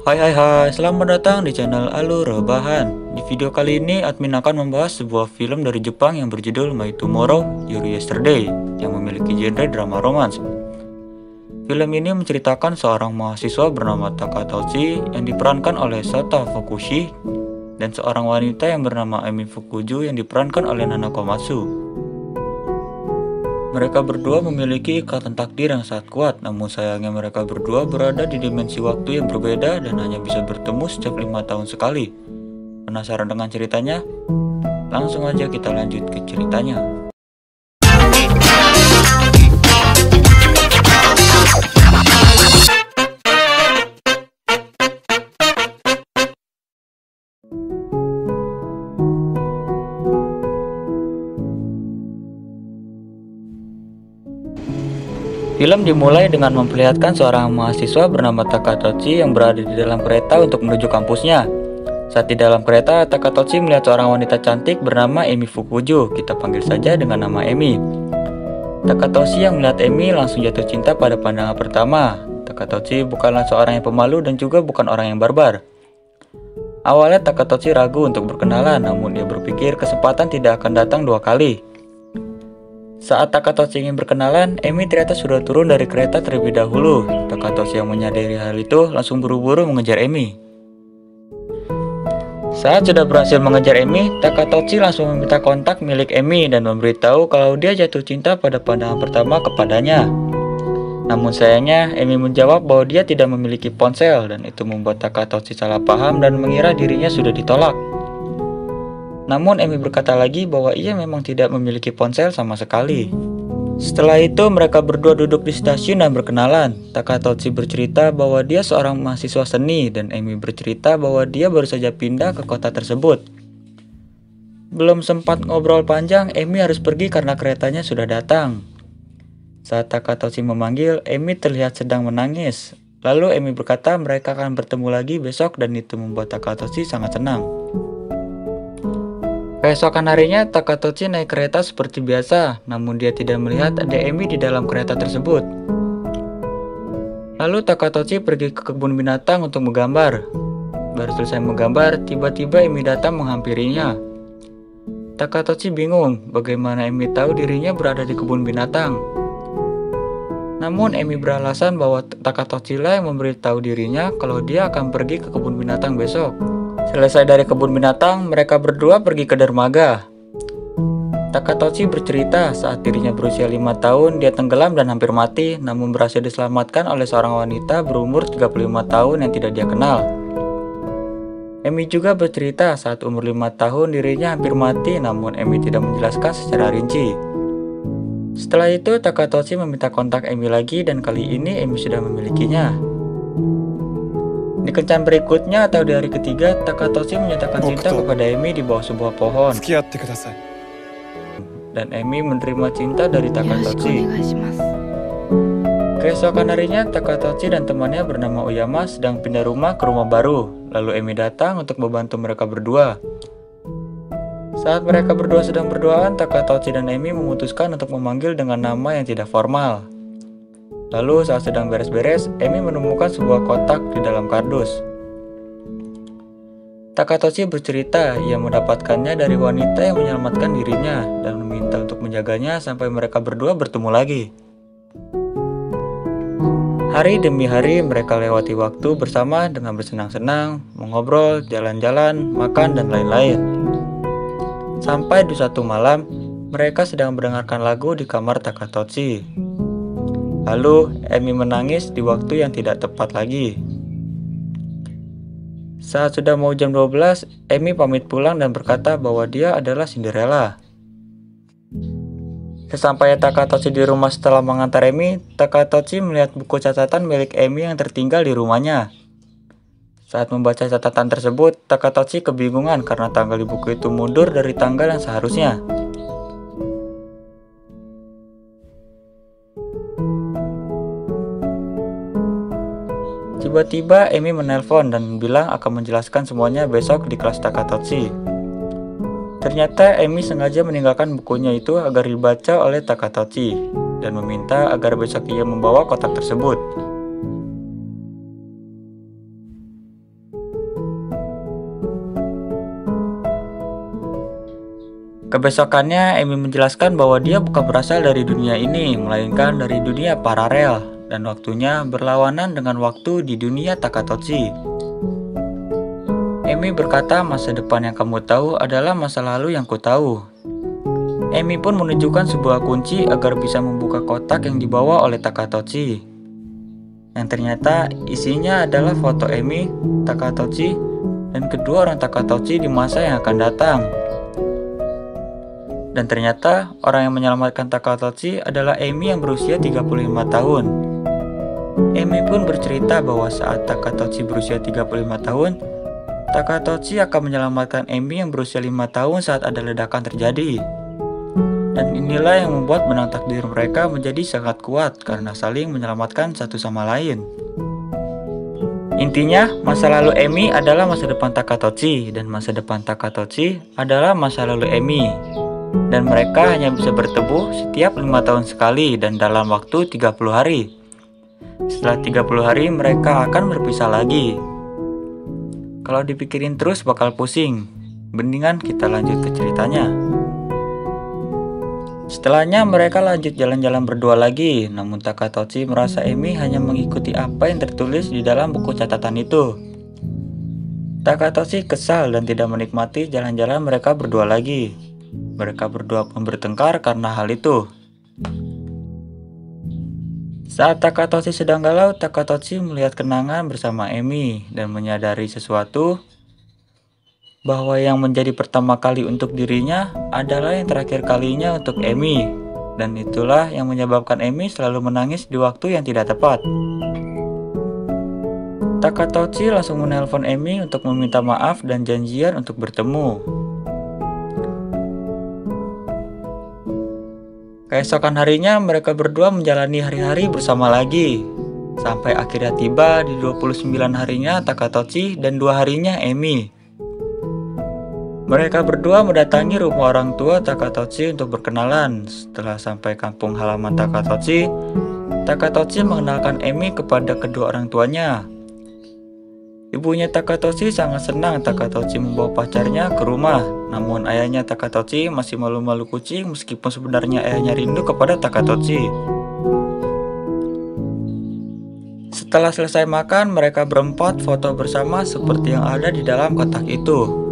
Hai, selamat datang di channel Alur Rebahan. Di video kali ini admin akan membahas sebuah film dari Jepang yang berjudul My Tomorrow, Your Yesterday yang memiliki genre drama romance. Film ini menceritakan seorang mahasiswa bernama Takatouchi yang diperankan oleh Sota Fukushi dan seorang wanita yang bernama Emi Fukuju yang diperankan oleh Nana Komatsu. Mereka berdua memiliki ikatan takdir yang sangat kuat, namun sayangnya mereka berdua berada di dimensi waktu yang berbeda dan hanya bisa bertemu setiap 5 tahun sekali. Penasaran dengan ceritanya? Langsung aja kita lanjut ke ceritanya. Film dimulai dengan memperlihatkan seorang mahasiswa bernama Takatouchi yang berada di dalam kereta untuk menuju kampusnya. Saat di dalam kereta, Takatouchi melihat seorang wanita cantik bernama Emi Fukuju. Kita panggil saja dengan nama Emi. Takatouchi yang melihat Emi langsung jatuh cinta pada pandangan pertama. Takatouchi bukanlah seorang yang pemalu dan juga bukan orang yang barbar. Awalnya Takatouchi ragu untuk berkenalan, namun dia berpikir kesempatan tidak akan datang dua kali. Saat Takatouchi ingin berkenalan, Emi ternyata sudah turun dari kereta terlebih dahulu. Takatouchi yang menyadari hal itu langsung buru-buru mengejar Emi. Saat sudah berhasil mengejar Emi, Takatouchi langsung meminta kontak milik Emi dan memberitahu kalau dia jatuh cinta pada pandangan pertama kepadanya. Namun sayangnya, Emi menjawab bahwa dia tidak memiliki ponsel dan itu membuat Takatouchi salah paham dan mengira dirinya sudah ditolak. Namun Emi berkata lagi bahwa ia memang tidak memiliki ponsel sama sekali. Setelah itu mereka berdua duduk di stasiun dan berkenalan. Takatouchi bercerita bahwa dia seorang mahasiswa seni dan Emi bercerita bahwa dia baru saja pindah ke kota tersebut. Belum sempat ngobrol panjang, Emi harus pergi karena keretanya sudah datang. Saat Takatouchi memanggil, Emi terlihat sedang menangis. Lalu Emi berkata mereka akan bertemu lagi besok dan itu membuat Takatouchi sangat senang. Keesokan harinya, Takatouchi naik kereta seperti biasa, namun dia tidak melihat ada Emi di dalam kereta tersebut. Lalu Takatouchi pergi ke kebun binatang untuk menggambar. Baru selesai menggambar, tiba-tiba Emi datang menghampirinya. Takatouchi bingung bagaimana Emi tahu dirinya berada di kebun binatang. Namun Emi beralasan bahwa Takatouchi lah yang memberitahu dirinya kalau dia akan pergi ke kebun binatang besok. Selesai dari kebun binatang, mereka berdua pergi ke dermaga. Takatouchi bercerita saat dirinya berusia 5 tahun, dia tenggelam dan hampir mati, namun berhasil diselamatkan oleh seorang wanita berumur 35 tahun yang tidak dia kenal. Emi juga bercerita saat umur 5 tahun dirinya hampir mati, namun Emi tidak menjelaskan secara rinci. Setelah itu, Takatouchi meminta kontak Emi lagi dan kali ini Emi sudah memilikinya. Di kencan berikutnya atau di hari ketiga, Takatouchi menyatakan cinta kepada Emi di bawah sebuah pohon. Dan Emi menerima cinta dari Takatouchi. Keesokan harinya, Takatouchi dan temannya bernama Oyama sedang pindah rumah ke rumah baru. Lalu Emi datang untuk membantu mereka berdua. Saat mereka berdua sedang berduaan, Takatouchi dan Emi memutuskan untuk memanggil dengan nama yang tidak formal. Lalu saat sedang beres-beres, Emi menemukan sebuah kotak di dalam kardus. Takatouchi bercerita ia mendapatkannya dari wanita yang menyelamatkan dirinya dan meminta untuk menjaganya sampai mereka berdua bertemu lagi. Hari demi hari mereka lewati waktu bersama dengan bersenang-senang, mengobrol, jalan-jalan, makan, dan lain-lain. Sampai di suatu malam, mereka sedang mendengarkan lagu di kamar Takatouchi. Lalu, Emi menangis di waktu yang tidak tepat lagi. Saat sudah mau jam 12, Emi pamit pulang dan berkata bahwa dia adalah Cinderella. Sesampainya Takatouchi di rumah setelah mengantar Emi, Takatouchi melihat buku catatan milik Emi yang tertinggal di rumahnya. Saat membaca catatan tersebut, Takatouchi kebingungan karena tanggal di buku itu mundur dari tanggal yang seharusnya. Tiba-tiba Emi menelpon dan bilang akan menjelaskan semuanya besok di kelas Takatouchi. Ternyata Emi sengaja meninggalkan bukunya itu agar dibaca oleh Takatouchi dan meminta agar besok ia membawa kotak tersebut. Kebesokannya, Emi menjelaskan bahwa dia bukan berasal dari dunia ini, melainkan dari dunia paralel, dan waktunya berlawanan dengan waktu di dunia Takatoshi. Emi berkata, masa depan yang kamu tahu adalah masa lalu yang ku tahu. Emi pun menunjukkan sebuah kunci agar bisa membuka kotak yang dibawa oleh Takatoshi, yang ternyata isinya adalah foto Emi, Takatoshi, dan kedua orang Takatoshi di masa yang akan datang. Dan ternyata orang yang menyelamatkan Takatoshi adalah Emi yang berusia 35 tahun. Emi pun bercerita bahwa saat Takatoshi berusia 35 tahun, Takatoshi akan menyelamatkan Emi yang berusia 5 tahun saat ada ledakan terjadi. Dan inilah yang membuat benang takdir mereka menjadi sangat kuat karena saling menyelamatkan satu sama lain. Intinya, masa lalu Emi adalah masa depan Takatoshi, dan masa depan Takatoshi adalah masa lalu Emi. Dan mereka hanya bisa bertemu setiap 5 tahun sekali dan dalam waktu 30 hari. Setelah 30 hari mereka akan berpisah lagi. Kalau dipikirin terus bakal pusing. Mendingan kita lanjut ke ceritanya. Setelahnya mereka lanjut jalan-jalan berdua lagi. Namun Takatoshi merasa Emi hanya mengikuti apa yang tertulis di dalam buku catatan itu. Takatoshi kesal dan tidak menikmati jalan-jalan mereka berdua lagi. Mereka berdua pun bertengkar karena hal itu. Saat Takatoshi sedang galau, Takatoshi melihat kenangan bersama Emi dan menyadari sesuatu, bahwa yang menjadi pertama kali untuk dirinya adalah yang terakhir kalinya untuk Emi, dan itulah yang menyebabkan Emi selalu menangis di waktu yang tidak tepat. Takatoshi langsung menelpon Emi untuk meminta maaf dan janjian untuk bertemu. Keesokan harinya mereka berdua menjalani hari-hari bersama lagi. Sampai akhirnya tiba di 29 harinya Takatoshi dan 2 harinya Emi. Mereka berdua mendatangi rumah orang tua Takatoshi untuk berkenalan. Setelah sampai kampung halaman Takatoshi, Takatoshi mengenalkan Emi kepada kedua orang tuanya. Ibunya Takatoshi sangat senang Takatoshi membawa pacarnya ke rumah. Namun ayahnya Takatoshi masih malu-malu kucing meskipun sebenarnya ayahnya rindu kepada Takatoshi. Setelah selesai makan, mereka berempat foto bersama seperti yang ada di dalam kotak itu.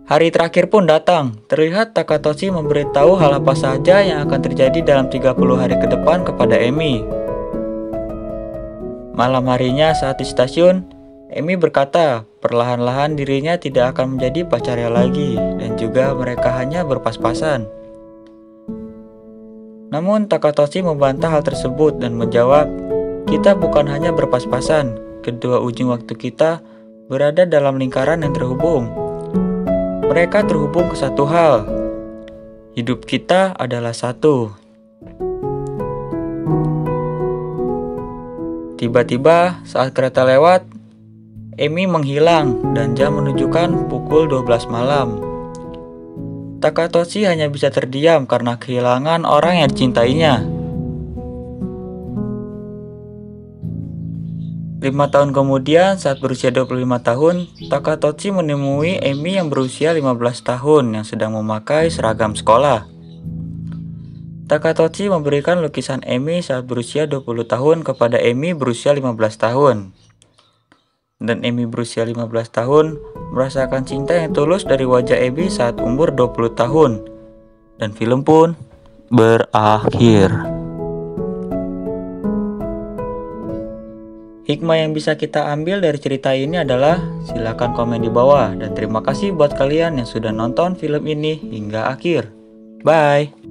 Hari terakhir pun datang. Terlihat Takatoshi memberitahu hal apa saja yang akan terjadi dalam 30 hari ke depan kepada Emi. Malam harinya saat di stasiun, Emi berkata perlahan-lahan dirinya tidak akan menjadi pacarnya lagi dan juga mereka hanya berpas-pasan. Namun Takatoshi membantah hal tersebut dan menjawab, kita bukan hanya berpas-pasan, kedua ujung waktu kita berada dalam lingkaran yang terhubung. Mereka terhubung ke satu hal. Hidup kita adalah satu. Tiba-tiba saat kereta lewat, Emi menghilang dan jam menunjukkan pukul 12 malam. Takatoshi hanya bisa terdiam karena kehilangan orang yang dicintainya. 5 tahun kemudian, saat berusia 25 tahun, Takatoshi menemui Emi yang berusia 15 tahun yang sedang memakai seragam sekolah. Takatoshi memberikan lukisan Emi saat berusia 20 tahun kepada Emi berusia 15 tahun. Dan Emi berusia 15 tahun merasakan cinta yang tulus dari wajah Emi saat umur 20 tahun. Dan film pun berakhir. Hikmah yang bisa kita ambil dari cerita ini adalah silakan komen di bawah dan terima kasih buat kalian yang sudah nonton film ini hingga akhir. Bye.